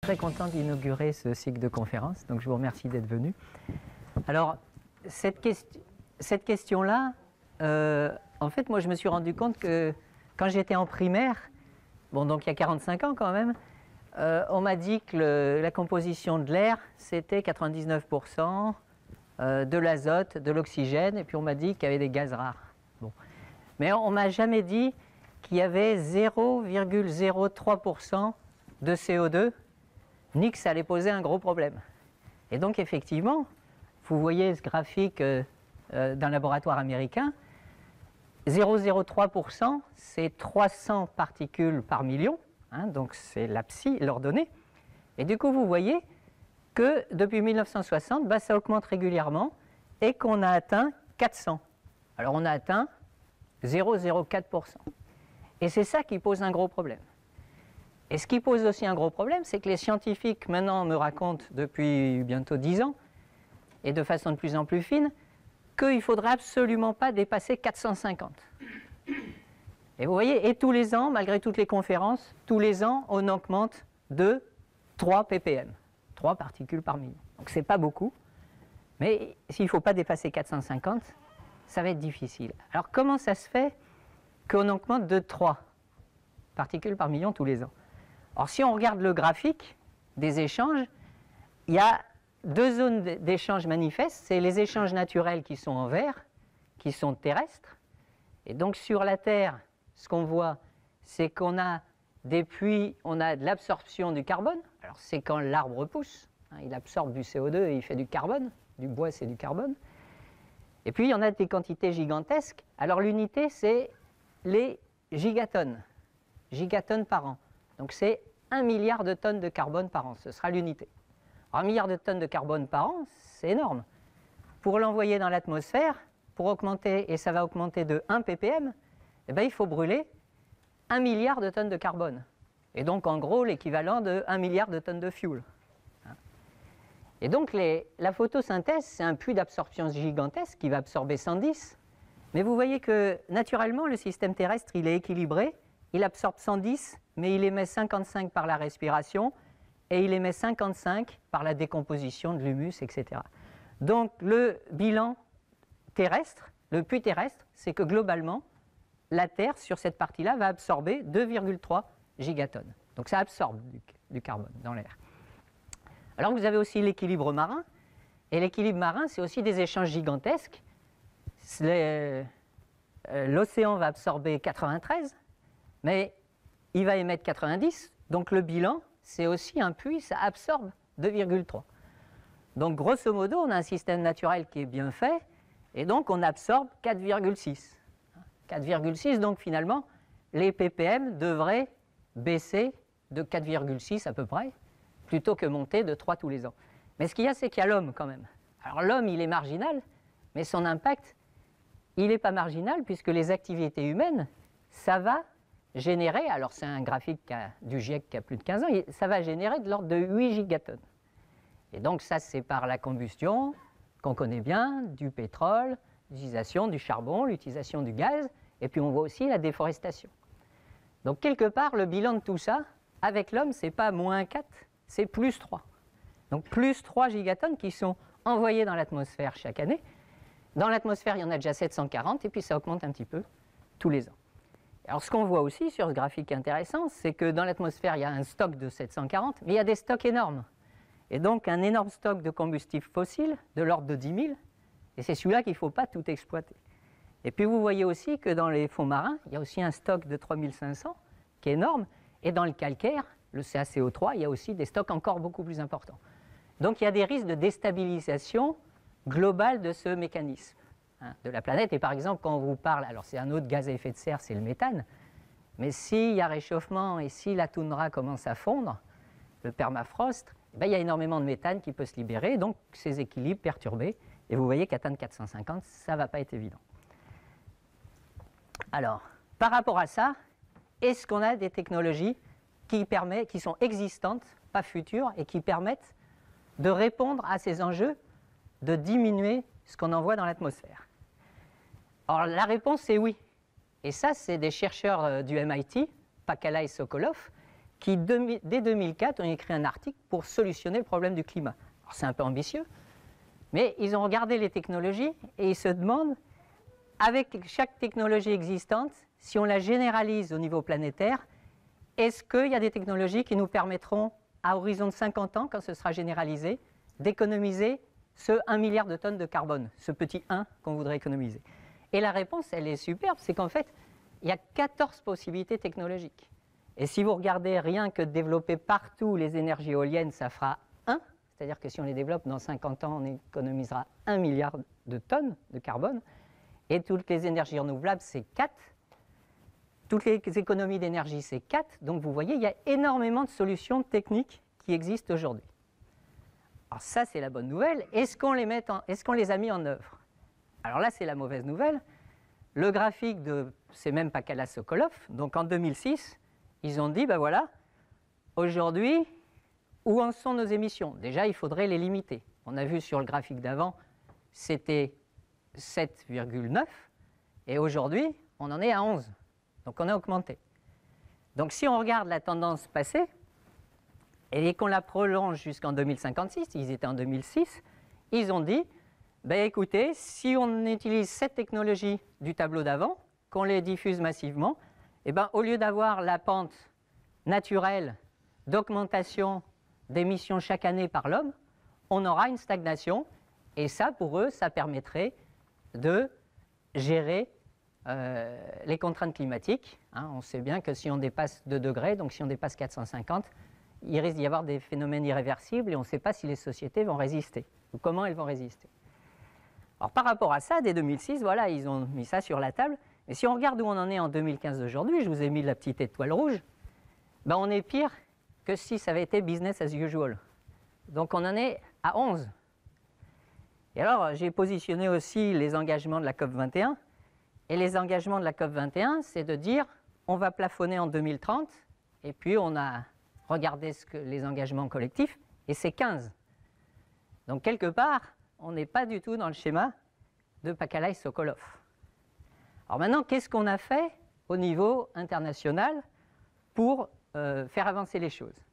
très content d'inaugurer ce cycle de conférences, donc je vous remercie d'être venu. Alors, cette question-là, en fait, moi je me suis rendu compte que quand j'étais en primaire, bon donc il y a 45 ans quand même, on m'a dit que la composition de l'air, c'était 99% de l'azote, de l'oxygène, et puis on m'a dit qu'il y avait des gaz rares. Bon. Mais on ne m'a jamais dit qu'il y avait 0,03% de CO2, ni que ça allait poser un gros problème. Et donc effectivement, vous voyez ce graphique d'un laboratoire américain, 0,03%, c'est 300 particules par million, hein, donc c'est la psi, l'ordonnée. Et du coup, vous voyez que depuis 1960, ça augmente régulièrement et qu'on a atteint 400. Alors on a atteint 0,04%. Et c'est ça qui pose un gros problème. Et ce qui pose aussi un gros problème, c'est que les scientifiques maintenant me racontent depuis bientôt 10 ans, et de façon de plus en plus fine, qu'il ne faudrait absolument pas dépasser 450. Et vous voyez, et tous les ans, malgré toutes les conférences, tous les ans, on augmente de 3 ppm, 3 particules par million. Donc ce n'est pas beaucoup, mais s'il ne faut pas dépasser 450, ça va être difficile. Alors comment ça se fait qu'on augmente de 3 particules par million tous les ans? Alors si on regarde le graphique des échanges, il y a deux zones d'échanges manifestes, c'est les échanges naturels qui sont en vert, qui sont terrestres. Et donc sur la Terre, ce qu'on voit, c'est qu'on a des puits, on a de l'absorption du carbone. Alors c'est quand l'arbre pousse, hein, il absorbe du CO2 et il fait du carbone. Du bois, c'est du carbone. Et puis il y en a des quantités gigantesques. Alors l'unité, c'est les gigatonnes par an. Donc c'est 1 milliard de tonnes de carbone par an, ce sera l'unité. 1 milliard de tonnes de carbone par an, c'est énorme. Pour l'envoyer dans l'atmosphère, pour augmenter, et ça va augmenter de 1 ppm, eh bien, il faut brûler 1 milliard de tonnes de carbone. Et donc en gros l'équivalent de 1 milliard de tonnes de fuel. Et donc la photosynthèse, c'est un puits d'absorption gigantesque qui va absorber 110. Mais vous voyez que naturellement le système terrestre il est équilibré, il absorbe 110, mais il émet 55 par la respiration et il émet 55 par la décomposition de l'humus, etc. Donc le bilan terrestre, le puits terrestre, c'est que globalement, la Terre, sur cette partie-là, va absorber 2,3 gigatonnes. Donc ça absorbe du carbone dans l'air. Alors vous avez aussi l'équilibre marin, et l'équilibre marin, c'est aussi des échanges gigantesques. L'océan va absorber 93, mais il va émettre 90, donc le bilan, c'est aussi un puits, ça absorbe 2,3. Donc grosso modo, on a un système naturel qui est bien fait, et donc on absorbe 4,6. 4,6, donc finalement, les ppm devraient baisser de 4,6 à peu près, plutôt que monter de 3 tous les ans. Mais ce qu'il y a, c'est qu'il y a l'homme quand même. Alors l'homme, il est marginal, mais son impact, il n'est pas marginal, puisque les activités humaines, ça va générer, alors c'est un graphique du GIEC qui a plus de 15 ans, ça va générer de l'ordre de 8 gigatonnes. Et donc ça, c'est par la combustion, qu'on connaît bien, du pétrole, l'utilisation du charbon, l'utilisation du gaz, et puis on voit aussi la déforestation. Donc quelque part, le bilan de tout ça, avec l'homme, ce n'est pas moins 4, c'est plus 3. Donc plus 3 gigatonnes qui sont envoyées dans l'atmosphère chaque année. Dans l'atmosphère, il y en a déjà 740, et puis ça augmente un petit peu tous les ans. Alors ce qu'on voit aussi sur ce graphique intéressant, c'est que dans l'atmosphère, il y a un stock de 740, mais il y a des stocks énormes. Et donc un énorme stock de combustibles fossiles, de l'ordre de 10 000, et c'est celui-là qu'il ne faut pas tout exploiter. Et puis vous voyez aussi que dans les fonds marins, il y a aussi un stock de 3500 qui est énorme, et dans le calcaire, le CaCO3, il y a aussi des stocks encore beaucoup plus importants. Donc il y a des risques de déstabilisation globale de ce mécanisme de la planète. Et par exemple, quand on vous parle, alors c'est un autre gaz à effet de serre, c'est le méthane, mais s'il y a réchauffement et si la toundra commence à fondre, le permafrost, eh bien, il y a énormément de méthane qui peut se libérer, donc ces équilibres perturbés. Et vous voyez qu'atteindre 450, ça ne va pas être évident. Alors, par rapport à ça, est-ce qu'on a des technologies qui sont existantes, pas futures, et qui permettent de répondre à ces enjeux, de diminuer ce qu'on envoie dans l'atmosphère? Alors la réponse est oui. Et ça, c'est des chercheurs du MIT, Pacala et Sokolov, qui, dès 2004, ont écrit un article pour solutionner le problème du climat. Alors c'est un peu ambitieux, mais ils ont regardé les technologies et ils se demandent, avec chaque technologie existante, si on la généralise au niveau planétaire, est-ce qu'il y a des technologies qui nous permettront, à horizon de 50 ans, quand ce sera généralisé, d'économiser ce 1 milliard de tonnes de carbone, ce petit 1 qu'on voudrait économiser? Et la réponse, elle est superbe, c'est qu'en fait, il y a 14 possibilités technologiques. Et si vous regardez rien que développer partout les énergies éoliennes, ça fera 1, c'est-à-dire que si on les développe dans 50 ans, on économisera 1 milliard de tonnes de carbone. Et toutes les énergies renouvelables, c'est 4. Toutes les économies d'énergie, c'est 4. Donc vous voyez, il y a énormément de solutions techniques qui existent aujourd'hui. Alors ça, c'est la bonne nouvelle. Est-ce qu'on les a mis en œuvre? Alors là, c'est la mauvaise nouvelle. Le graphique c'est même Pakala-Sokolov. Donc en 2006, ils ont dit, ben voilà, aujourd'hui, où en sont nos émissions? Déjà, il faudrait les limiter. On a vu sur le graphique d'avant, c'était 7,9. Et aujourd'hui, on en est à 11. Donc on a augmenté. Donc si on regarde la tendance passée, et qu'on la prolonge jusqu'en 2056, ils étaient en 2006, ils ont dit, ben écoutez, si on utilise cette technologie du tableau d'avant, qu'on les diffuse massivement, eh ben, au lieu d'avoir la pente naturelle d'augmentation d'émissions chaque année par l'homme, on aura une stagnation, et ça, pour eux, ça permettrait de gérer les contraintes climatiques. Hein, on sait bien que si on dépasse 2 degrés, donc si on dépasse 450, il risque d'y avoir des phénomènes irréversibles et on ne sait pas si les sociétés vont résister ou comment elles vont résister. Alors par rapport à ça, dès 2006, voilà, ils ont mis ça sur la table. Mais si on regarde où on en est en 2015 d'aujourd'hui, je vous ai mis la petite étoile rouge, ben on est pire que si ça avait été business as usual. Donc on en est à 11. Et alors j'ai positionné aussi les engagements de la COP21. Et les engagements de la COP21, c'est de dire on va plafonner en 2030, et puis on a regardé les engagements collectifs, et c'est 15. Donc quelque part, on n'est pas du tout dans le schéma de Pakala et Sokolov. Alors maintenant, qu'est-ce qu'on a fait au niveau international pour faire avancer les choses?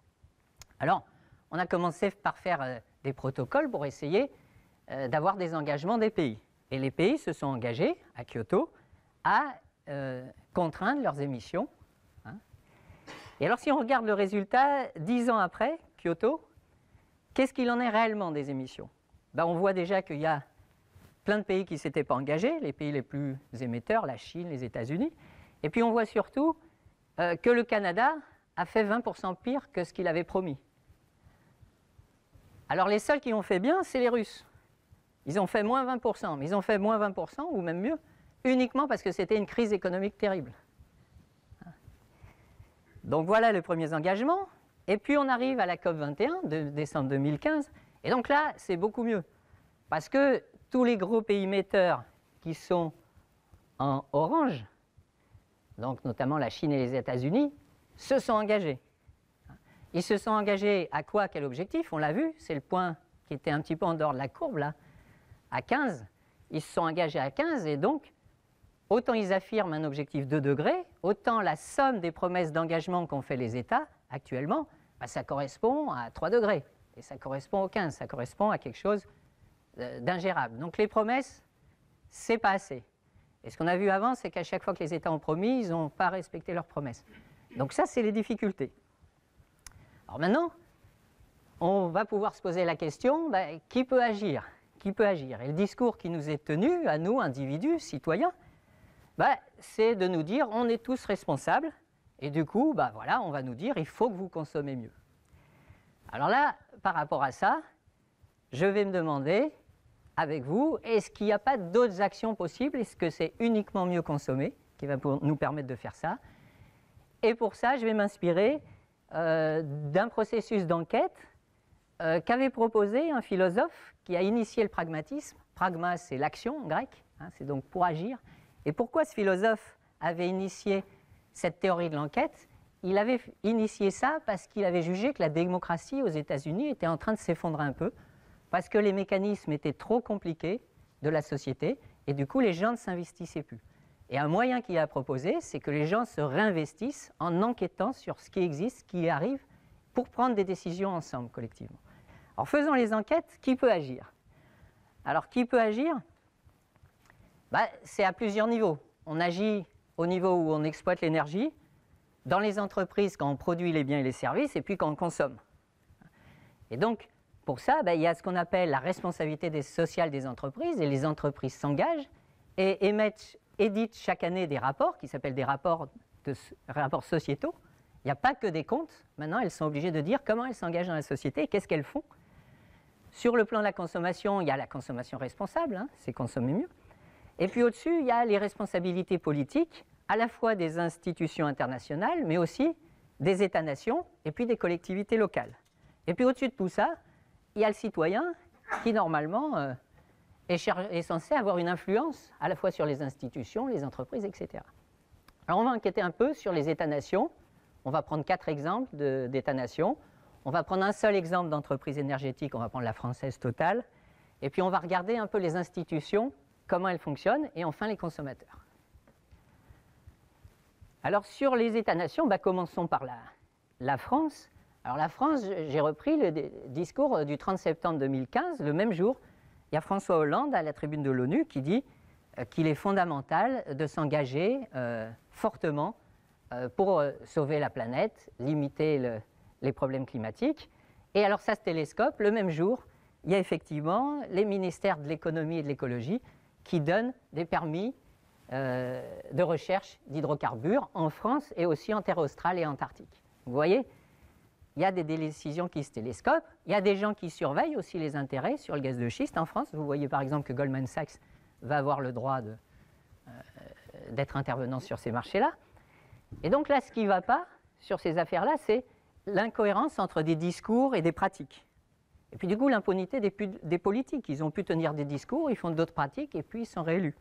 Alors, on a commencé par faire des protocoles pour essayer d'avoir des engagements des pays. Et les pays se sont engagés à Kyoto à contraindre leurs émissions. Hein. Et alors si on regarde le résultat, 10 ans après Kyoto, qu'est-ce qu'il en est réellement des émissions? Ben, on voit déjà qu'il y a plein de pays qui ne s'étaient pas engagés, les pays les plus émetteurs, la Chine, les États-Unis. Et puis on voit surtout que le Canada a fait 20% pire que ce qu'il avait promis. Alors les seuls qui ont fait bien, c'est les Russes. Ils ont fait moins 20%, mais ils ont fait moins 20%, ou même mieux, uniquement parce que c'était une crise économique terrible. Donc voilà les premiers engagements. Et puis on arrive à la COP21 de décembre 2015. Et donc là, c'est beaucoup mieux. Parce que tous les gros pays émetteurs qui sont en orange, donc notamment la Chine et les États-Unis, se sont engagés. Ils se sont engagés à quoi? Quel objectif? On l'a vu, c'est le point qui était un petit peu en dehors de la courbe, là, à 15. Ils se sont engagés à 15 et donc, autant ils affirment un objectif de 2 degrés, autant la somme des promesses d'engagement qu'ont fait les États actuellement, bah, ça correspond à 3 degrés. Et ça correspond aux 15, ça correspond à quelque chose d'ingérable. Donc les promesses, c'est pas assez. Et ce qu'on a vu avant, c'est qu'à chaque fois que les États ont promis, ils n'ont pas respecté leurs promesses. Donc ça, c'est les difficultés. Alors maintenant, on va pouvoir se poser la question, ben, qui peut agir? Qui peut agir? Et le discours qui nous est tenu, à nous, individus, citoyens, ben, c'est de nous dire, on est tous responsables, et du coup, ben, voilà, on va nous dire, il faut que vous consommez mieux. Alors là, par rapport à ça, je vais me demander, avec vous, est-ce qu'il n'y a pas d'autres actions possibles? Est-ce que c'est uniquement mieux consommer qui va nous permettre de faire ça? Et pour ça, je vais m'inspirer d'un processus d'enquête qu'avait proposé un philosophe qui a initié le pragmatisme. Pragma, c'est l'action en grec, hein, c'est donc pour agir. Et pourquoi ce philosophe avait initié cette théorie de l'enquête? Il avait initié ça parce qu'il avait jugé que la démocratie aux États-Unis était en train de s'effondrer un peu, parce que les mécanismes étaient trop compliqués de la société, et du coup les gens ne s'investissaient plus. Et un moyen qu'il a proposé, c'est que les gens se réinvestissent en enquêtant sur ce qui existe, ce qui arrive, pour prendre des décisions ensemble, collectivement. Alors faisons les enquêtes, qui peut agir? Alors qui peut agir? C'est à plusieurs niveaux. On agit au niveau où on exploite l'énergie, dans les entreprises quand on produit les biens et les services, et puis quand on consomme. Et donc, pour ça, il y a ce qu'on appelle la responsabilité sociale des entreprises, et les entreprises s'engagent et éditent chaque année des rapports qui s'appellent des rapports sociétaux. Il n'y a pas que des comptes. Maintenant, elles sont obligées de dire comment elles s'engagent dans la société et qu'est-ce qu'elles font. Sur le plan de la consommation, il y a la consommation responsable, c'est consommer mieux. Et puis au-dessus, il y a les responsabilités politiques, à la fois des institutions internationales, mais aussi des États-nations et puis des collectivités locales. Et puis au-dessus de tout ça, il y a le citoyen qui, normalement, est censé avoir une influence à la fois sur les institutions, les entreprises, etc. Alors on va enquêter un peu sur les États-nations. On va prendre 4 exemples d'États-nations. On va prendre un seul exemple d'entreprise énergétique, on va prendre la française Total. Et puis on va regarder un peu les institutions, comment elles fonctionnent, et enfin les consommateurs. Alors sur les États-nations, commençons par la France. Alors la France, j'ai repris le discours du 30 septembre 2015, le même jour. Il y a François Hollande à la tribune de l'ONU qui dit qu'il est fondamental de s'engager fortement pour sauver la planète, limiter les problèmes climatiques. Et alors ça se télescope, le même jour, il y a effectivement les ministères de l'économie et de l'écologie qui donnent des permis de recherche d'hydrocarbures en France et aussi en terre australe et antarctique. Vous voyez, il y a des décisions qui se télescopent, il y a des gens qui surveillent aussi les intérêts sur le gaz de schiste en France. Vous voyez par exemple que Goldman Sachs va avoir le droit d'être intervenant sur ces marchés-là. Et donc là, ce qui ne va pas sur ces affaires-là, c'est l'incohérence entre des discours et des pratiques. Et puis du coup, l'impunité des politiques. Ils ont pu tenir des discours, ils font d'autres pratiques et puis ils sont réélus.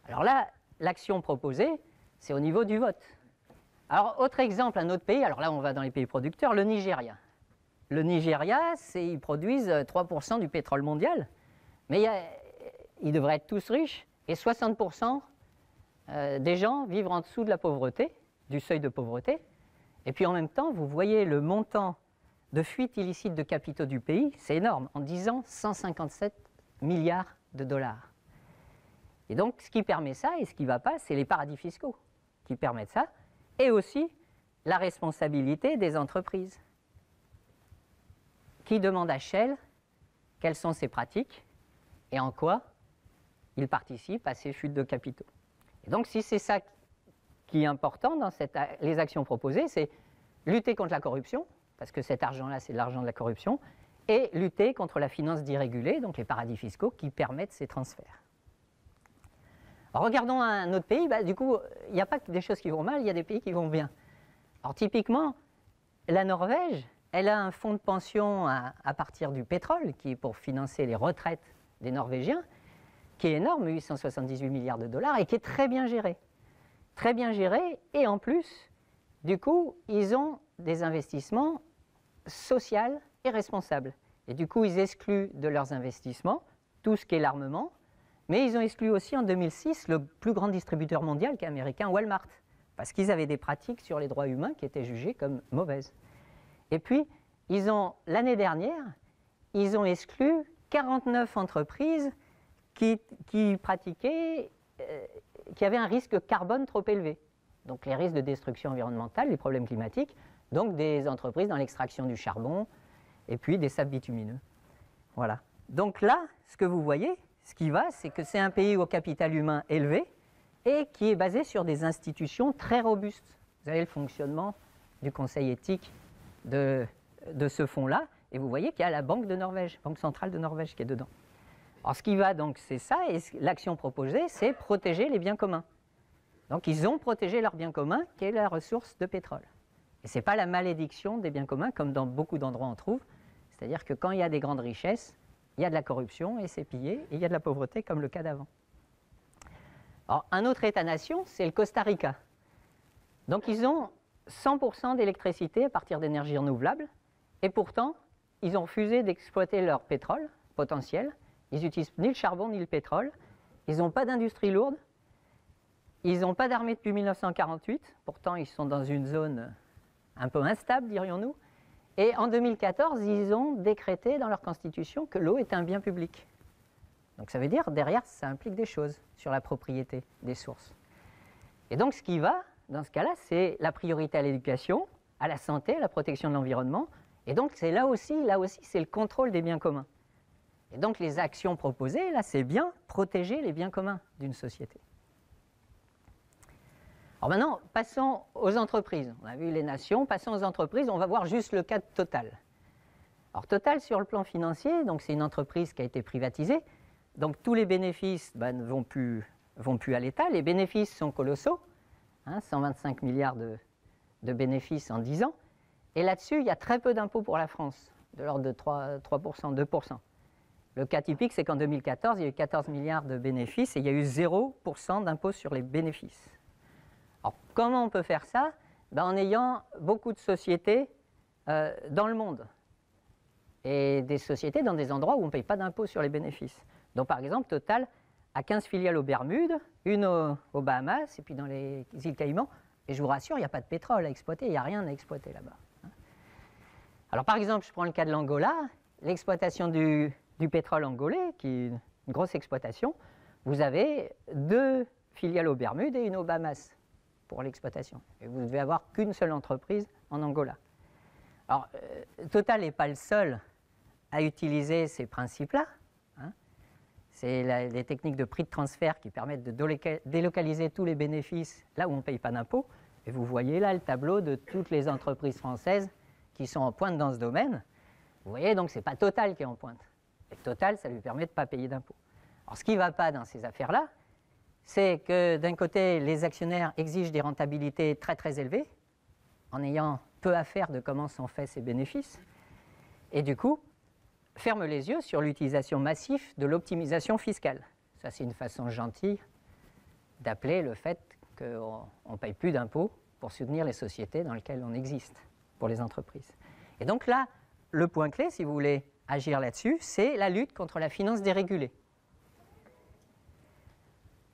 Alors là, l'action proposée, c'est au niveau du vote. Alors, autre exemple, un autre pays, alors là on va dans les pays producteurs, le Nigeria. Le Nigeria, ils produisent 3% du pétrole mondial, mais ils devraient être tous riches, et 60% des gens vivent en dessous de la pauvreté, du seuil de pauvreté. Et puis en même temps, vous voyez le montant de fuite illicite de capitaux du pays, c'est énorme, en 10 ans, 157 milliards de dollars. Et donc, ce qui permet ça et ce qui ne va pas, c'est les paradis fiscaux qui permettent ça, et aussi la responsabilité des entreprises qui demandent à Shell quelles sont ses pratiques et en quoi il participe à ces fuites de capitaux. Et donc, si c'est ça qui est important dans les actions proposées, c'est lutter contre la corruption, parce que cet argent-là, c'est de l'argent de la corruption, et lutter contre la finance dérégulée, donc les paradis fiscaux qui permettent ces transferts. Alors, regardons un autre pays, du coup, il n'y a pas que des choses qui vont mal, il y a des pays qui vont bien. Alors typiquement, la Norvège, elle a un fonds de pension à partir du pétrole, qui est pour financer les retraites des Norvégiens, qui est énorme, 878 milliards de dollars, et qui est très bien géré. Très bien géré, et en plus, du coup, ils ont des investissements sociaux et responsables. Et du coup, ils excluent de leurs investissements tout ce qui est l'armement, mais ils ont exclu aussi en 2006 le plus grand distributeur mondial qui est américain, Walmart, parce qu'ils avaient des pratiques sur les droits humains qui étaient jugées comme mauvaises. Et puis, l'année dernière, ils ont exclu 49 entreprises qui pratiquaient, qui avaient un risque carbone trop élevé. Donc les risques de destruction environnementale, les problèmes climatiques, donc des entreprises dans l'extraction du charbon et puis des sables bitumineux. Voilà. Donc là, ce que vous voyez, ce qui va, c'est que c'est un pays au capital humain élevé et qui est basé sur des institutions très robustes. Vous avez le fonctionnement du conseil éthique de ce fonds-là, et vous voyez qu'il y a la Banque de Norvège, Banque centrale de Norvège qui est dedans. Alors ce qui va donc, c'est ça, et l'action proposée, c'est protéger les biens communs. Donc ils ont protégé leurs biens communs, qui est la ressource de pétrole. Et ce n'est pas la malédiction des biens communs, comme dans beaucoup d'endroits on trouve, c'est-à-dire que quand il y a des grandes richesses, il y a de la corruption et c'est pillé, et il y a de la pauvreté comme le cas d'avant. Alors, un autre État-nation, c'est le Costa Rica. Donc, ils ont 100% d'électricité à partir d'énergies renouvelables, et pourtant, ils ont refusé d'exploiter leur pétrole potentiel. Ils n'utilisent ni le charbon ni le pétrole. Ils n'ont pas d'industrie lourde. ils n'ont pas d'armée depuis 1948, pourtant ils sont dans une zone un peu instable, dirions-nous. Et en 2014, ils ont décrété dans leur constitution que l'eau est un bien public. Donc ça veut dire, derrière, ça implique des choses sur la propriété des sources. Et donc ce qui va, dans ce cas-là, c'est la priorité à l'éducation, à la santé, à la protection de l'environnement. Et donc c'est là aussi, c'est le contrôle des biens communs. Et donc les actions proposées, là, c'est bien protéger les biens communs d'une société. Alors maintenant, passons aux entreprises. On a vu les nations, passons aux entreprises. On va voir juste le cas de Total. Alors Total, sur le plan financier, donc c'est une entreprise qui a été privatisée. Donc tous les bénéfices ne vont plus à l'État. Les bénéfices sont colossaux, 125 milliards de bénéfices en 10 ans. Et là-dessus, il y a très peu d'impôts pour la France, de l'ordre de 3%, 2%. Le cas typique, c'est qu'en 2014, il y a eu 14 milliards de bénéfices et il y a eu 0% d'impôts sur les bénéfices. Alors, comment on peut faire ça? En ayant beaucoup de sociétés dans le monde et des sociétés dans des endroits où on ne paye pas d'impôts sur les bénéfices. Donc, par exemple, Total a 15 filiales aux Bermudes, une aux Bahamas et puis dans les îles Caïmans. Et je vous rassure, il n'y a pas de pétrole à exploiter, il n'y a rien à exploiter là-bas. Alors, par exemple, je prends le cas de l'Angola, l'exploitation du pétrole angolais, qui est une grosse exploitation. Vous avez 2 filiales aux Bermudes et une aux Bahamas pour l'exploitation. Et vous ne devez avoir qu'une seule entreprise en Angola. Alors, Total n'est pas le seul à utiliser ces principes-là. C'est les techniques de prix de transfert qui permettent de délocaliser tous les bénéfices là où on ne paye pas d'impôts. Et vous voyez là le tableau de toutes les entreprises françaises qui sont en pointe dans ce domaine. Vous voyez, donc ce n'est pas Total qui est en pointe. Et Total, ça lui permet de ne pas payer d'impôts. Alors, ce qui ne va pas dans ces affaires-là, c'est que d'un côté, les actionnaires exigent des rentabilités très très élevées, en ayant peu à faire de comment sont faits ces bénéfices, et du coup, ferment les yeux sur l'utilisation massive de l'optimisation fiscale. Ça, c'est une façon gentille d'appeler le fait qu'on ne paye plus d'impôts pour soutenir les sociétés dans lesquelles on existe, pour les entreprises. Et donc là, le point clé, si vous voulez agir là-dessus, c'est la lutte contre la finance dérégulée.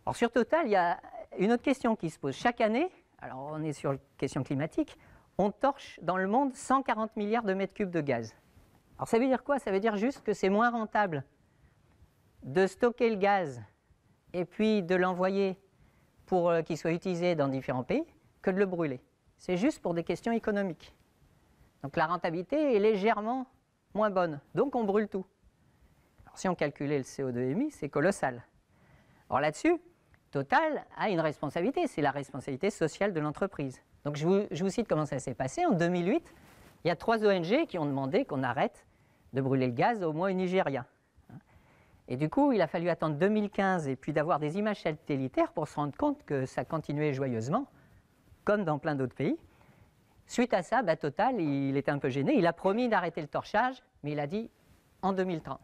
Alors sur Total, il y a une autre question qui se pose. Chaque année, alors on est sur la question climatique, on torche dans le monde 140 milliards de mètres cubes de gaz. Alors ça veut dire quoi? Ça veut dire juste que c'est moins rentable de stocker le gaz et puis de l'envoyer pour qu'il soit utilisé dans différents pays que de le brûler. C'est juste pour des questions économiques. Donc la rentabilité est légèrement moins bonne, donc on brûle tout. Alors si on calculait le CO2 émis, c'est colossal. Alors là-dessus, Total a une responsabilité, c'est la responsabilité sociale de l'entreprise. Donc je vous cite comment ça s'est passé. En 2008, il y a 3 ONG qui ont demandé qu'on arrête de brûler le gaz au moins au Nigeria. Et du coup, il a fallu attendre 2015 et puis d'avoir des images satellitaires pour se rendre compte que ça continuait joyeusement, comme dans plein d'autres pays. Suite à ça, Total, il était un peu gêné. Il a promis d'arrêter le torchage, mais il a dit en 2030.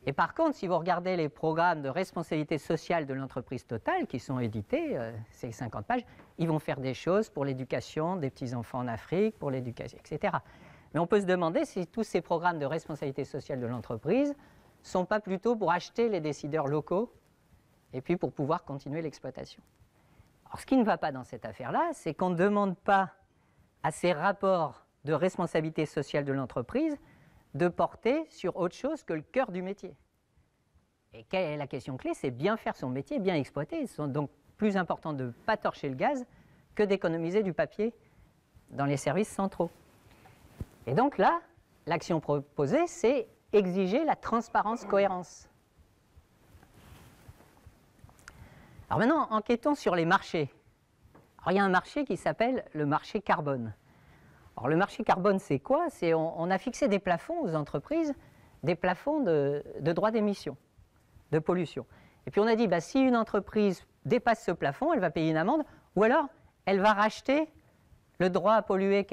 Et par contre, si vous regardez les programmes de responsabilité sociale de l'entreprise Total qui sont édités, c'est 50 pages, ils vont faire des choses pour l'éducation des petits-enfants en Afrique, pour l'éducation, etc. Mais on peut se demander si tous ces programmes de responsabilité sociale de l'entreprise ne sont pas plutôt pour acheter les décideurs locaux et puis pour pouvoir continuer l'exploitation. Alors ce qui ne va pas dans cette affaire-là, c'est qu'on ne demande pas à ces rapports de responsabilité sociale de l'entreprise de porter sur autre chose que le cœur du métier. Et quelle est la question clé? C'est bien faire son métier, bien exploiter. C'est donc plus important de ne pas torcher le gaz que d'économiser du papier dans les services centraux. Et donc là, l'action proposée, c'est exiger la transparence-cohérence. Alors maintenant, enquêtons sur les marchés. Alors il y a un marché qui s'appelle le marché carbone. Alors le marché carbone, c'est quoi? On a fixé des plafonds aux entreprises, des plafonds de droits d'émission, de pollution. Et puis on a dit, si une entreprise dépasse ce plafond, elle va payer une amende, ou alors elle va racheter le droit à polluer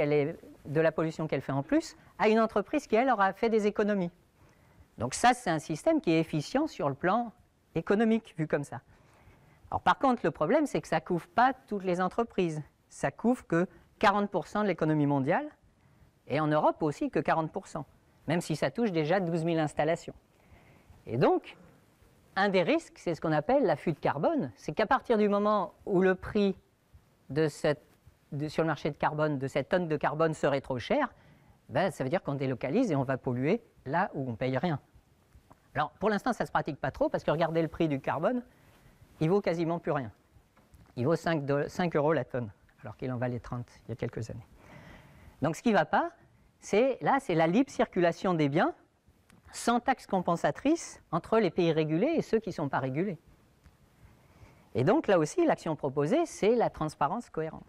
de la pollution qu'elle fait en plus à une entreprise qui, elle, aura fait des économies. Donc ça, c'est un système qui est efficient sur le plan économique, vu comme ça. Alors par contre, le problème, c'est que ça ne couvre pas toutes les entreprises. Ça couvre que 40% de l'économie mondiale, et en Europe aussi que 40%, même si ça touche déjà 12 000 installations. Et donc, un des risques, c'est ce qu'on appelle la fuite carbone. C'est qu'à partir du moment où le prix sur le marché de carbone, de cette tonne de carbone serait trop cher, ben, ça veut dire qu'on délocalise et on va polluer là où on ne paye rien. Alors, pour l'instant, ça ne se pratique pas trop parce que regardez le prix du carbone, il vaut quasiment plus rien. Il vaut 5 € la tonne, alors qu'il en valait 30 il y a quelques années. Donc, ce qui ne va pas, c'est la libre circulation des biens sans taxe compensatrice entre les pays régulés et ceux qui ne sont pas régulés. Et donc, là aussi, l'action proposée, c'est la transparence-cohérence.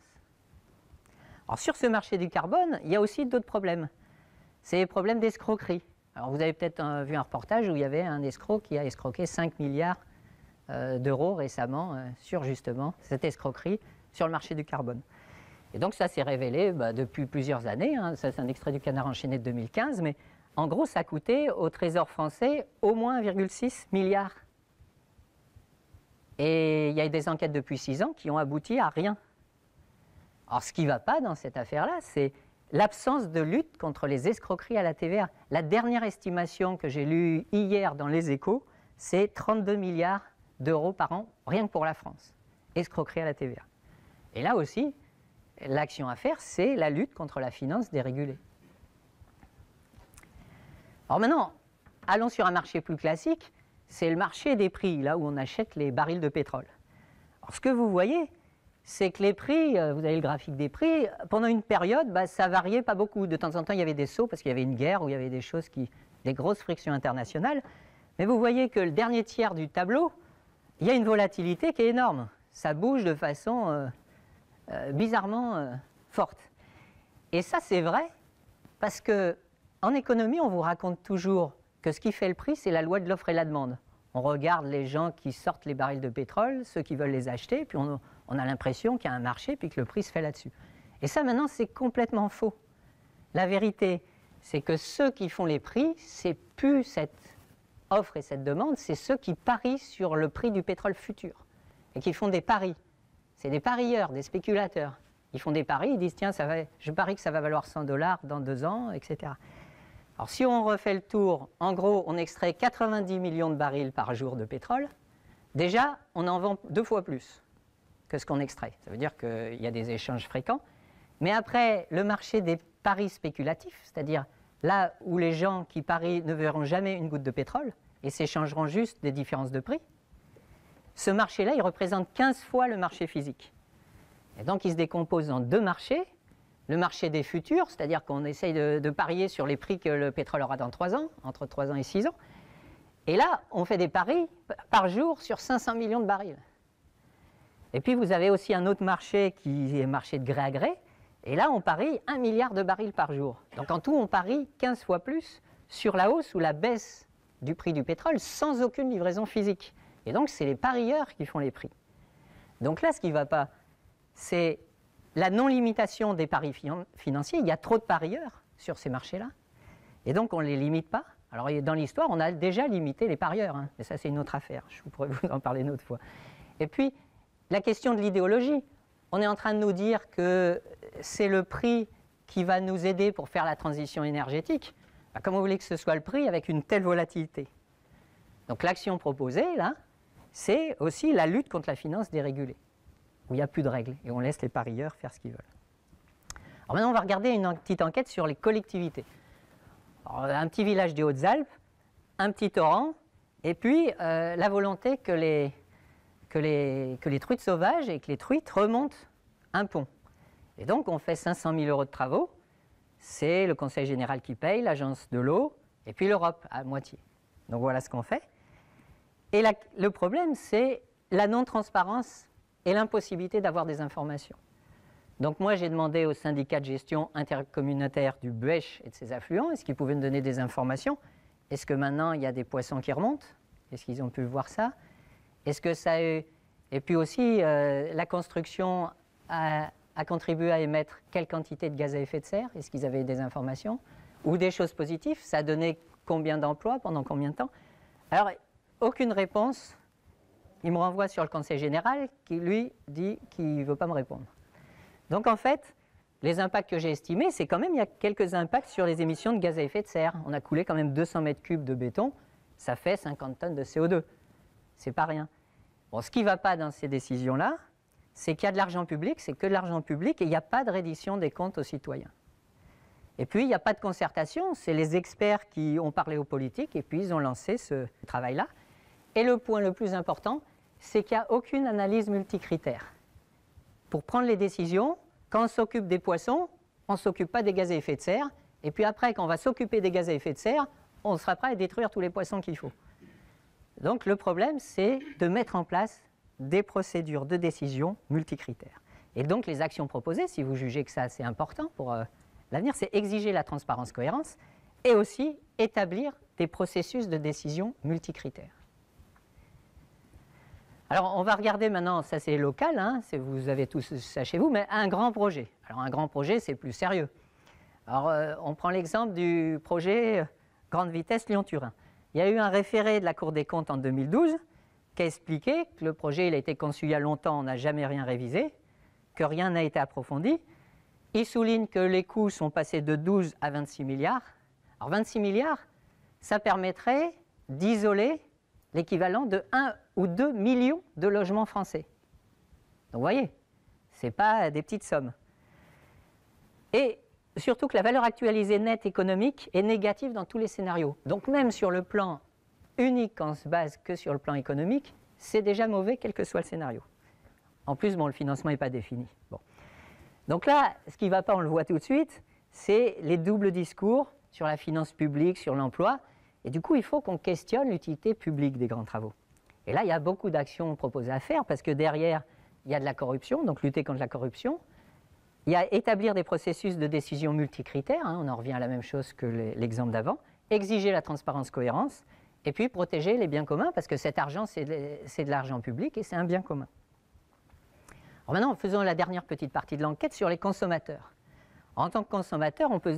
Alors, sur ce marché du carbone, il y a aussi d'autres problèmes. C'est les problèmes d'escroquerie. Alors, vous avez peut-être vu un reportage où il y avait un escroc qui a escroqué 5 milliards d'euros récemment sur justement cette escroquerie sur le marché du carbone. Et donc, ça s'est révélé depuis plusieurs années. Hein. Ça, c'est un extrait du Canard enchaîné de 2015. Mais en gros, ça a coûté au Trésor français au moins 1,6 milliard. Et il y a eu des enquêtes depuis 6 ans qui ont abouti à rien. Alors, ce qui ne va pas dans cette affaire-là, c'est l'absence de lutte contre les escroqueries à la TVA. La dernière estimation que j'ai lue hier dans Les Échos, c'est 32 milliards d'euros par an, rien que pour la France. Escroquerie à la TVA. Et là aussi, l'action à faire, c'est la lutte contre la finance dérégulée. Alors maintenant, allons sur un marché plus classique, c'est le marché des prix, là où on achète les barils de pétrole. Alors, ce que vous voyez, c'est que les prix, vous avez le graphique des prix, pendant une période, ça variait pas beaucoup. De temps en temps, il y avait des sauts parce qu'il y avait une guerre ou il y avait des grosses frictions internationales. Mais vous voyez que le dernier tiers du tableau, il y a une volatilité qui est énorme. Ça bouge de façon bizarrement forte. Et ça, c'est vrai parce qu'en économie, on vous raconte toujours que ce qui fait le prix, c'est la loi de l'offre et la demande. On regarde les gens qui sortent les barils de pétrole, ceux qui veulent les acheter, puis on a l'impression qu'il y a un marché, puis que le prix se fait là-dessus. Et ça, maintenant, c'est complètement faux. La vérité, c'est que ceux qui font les prix, c'est plus cette offre et cette demande, c'est ceux qui parient sur le prix du pétrole futur et qui font des paris. C'est des parieurs, des spéculateurs. Ils font des paris, ils disent tiens, je parie que ça va valoir 100 $ dans 2 ans, etc. Alors si on refait le tour, en gros, on extrait 90 millions de barils par jour de pétrole. Déjà, on en vend 2 fois plus que ce qu'on extrait. Ça veut dire qu'il y a des échanges fréquents. Mais après, le marché des paris spéculatifs, c'est-à-dire là où les gens qui parient ne verront jamais une goutte de pétrole et s'échangeront juste des différences de prix, ce marché-là, il représente 15 fois le marché physique. Et donc, il se décompose en 2 marchés. Le marché des futurs, c'est-à-dire qu'on essaye de parier sur les prix que le pétrole aura dans 3 ans, entre 3 ans et 6 ans. Et là, on fait des paris par jour sur 500 millions de barils. Et puis, vous avez aussi un autre marché qui est le marché de gré à gré. Et là, on parie 1 milliard de barils par jour. Donc, en tout, on parie 15 fois plus sur la hausse ou la baisse du prix du pétrole sans aucune livraison physique. Et donc, c'est les parieurs qui font les prix. Donc là, ce qui ne va pas, c'est la non-limitation des paris financiers. Il y a trop de parieurs sur ces marchés-là. Et donc, on ne les limite pas. Alors, dans l'histoire, on a déjà limité les parieurs. Hein, mais ça, c'est une autre affaire. Je pourrais vous en parler une autre fois. Et puis, la question de l'idéologie. On est en train de nous dire que c'est le prix qui va nous aider pour faire la transition énergétique. Comment vous voulez que ce soit le prix avec une telle volatilité? Donc, l'action proposée, là, c'est aussi la lutte contre la finance dérégulée, où il n'y a plus de règles et on laisse les parieurs faire ce qu'ils veulent. Alors maintenant, on va regarder une petite enquête sur les collectivités. Alors, un petit village des Hautes-Alpes, un petit torrent, et puis la volonté que les truites sauvages et que les truites remontent un pont. Et donc, on fait 500 000 € de travaux. C'est le Conseil général qui paye, l'Agence de l'eau, et puis l'Europe à moitié. Donc, voilà ce qu'on fait. Et le problème, c'est la non-transparence et l'impossibilité d'avoir des informations. Donc moi, j'ai demandé au syndicat de gestion intercommunautaire du Buech et de ses affluents, est-ce qu'ils pouvaient me donner des informations? Est-ce que maintenant, il y a des poissons qui remontent? Est-ce qu'ils ont pu voir ça? Est-ce que ça a eu... Et puis aussi, la construction a contribué à émettre quelle quantité de gaz à effet de serre? Est-ce qu'ils avaient des informations? Ou des choses positives? Ça a donné combien d'emplois? Pendant combien de temps? Alors, aucune réponse. Il me renvoie sur le Conseil général qui, lui, dit qu'il ne veut pas me répondre. Donc, en fait, les impacts que j'ai estimés, c'est quand même, il y a quelques impacts sur les émissions de gaz à effet de serre. On a coulé quand même 200 mètres cubes de béton, ça fait 50 tonnes de CO2. c'est pas rien. Bon, ce qui ne va pas dans ces décisions-là, c'est qu'il y a de l'argent public, c'est que de l'argent public, et il n'y a pas de reddition des comptes aux citoyens. Et puis, il n'y a pas de concertation, c'est les experts qui ont parlé aux politiques, et puis ils ont lancé ce travail-là. Et le point le plus important, c'est qu'il n'y a aucune analyse multicritère. Pour prendre les décisions, quand on s'occupe des poissons, on ne s'occupe pas des gaz à effet de serre, et puis après, quand on va s'occuper des gaz à effet de serre, on sera prêt à détruire tous les poissons qu'il faut. Donc le problème, c'est de mettre en place des procédures de décision multicritères. Et donc les actions proposées, si vous jugez que ça c'est important pour l'avenir, c'est exiger la transparence-cohérence et aussi établir des processus de décision multicritères. Alors on va regarder maintenant, ça c'est local, hein, vous avez tous ça chez vous, mais un grand projet. Alors un grand projet, c'est plus sérieux. Alors on prend l'exemple du projet Grande Vitesse Lyon-Turin. Il y a eu un référé de la Cour des comptes en 2012 qui a expliqué que le projet il a été conçu il y a longtemps, on n'a jamais rien révisé, que rien n'a été approfondi. Il souligne que les coûts sont passés de 12 à 26 milliards. Alors 26 milliards, ça permettrait d'isoler l'équivalent de 1 ou 2 millions de logements français. Donc vous voyez, ce n'est pas des petites sommes. Et surtout que la valeur actualisée nette économique est négative dans tous les scénarios. Donc même sur le plan unique, quand on se base que sur le plan économique, c'est déjà mauvais quel que soit le scénario. En plus, bon, le financement n'est pas défini. Bon. Donc là, ce qui ne va pas, on le voit tout de suite, c'est les doubles discours sur la finance publique, sur l'emploi. Et du coup, il faut qu'on questionne l'utilité publique des grands travaux. Et là, il y a beaucoup d'actions proposées à faire parce que derrière, il y a de la corruption, donc lutter contre la corruption. Il y a établir des processus de décision multicritères, hein, on en revient à la même chose que l'exemple d'avant, exiger la transparence-cohérence, et puis protéger les biens communs, parce que cet argent, c'est de l'argent public et c'est un bien commun. Alors maintenant, faisons la dernière petite partie de l'enquête sur les consommateurs. En tant que consommateur, on peut se dire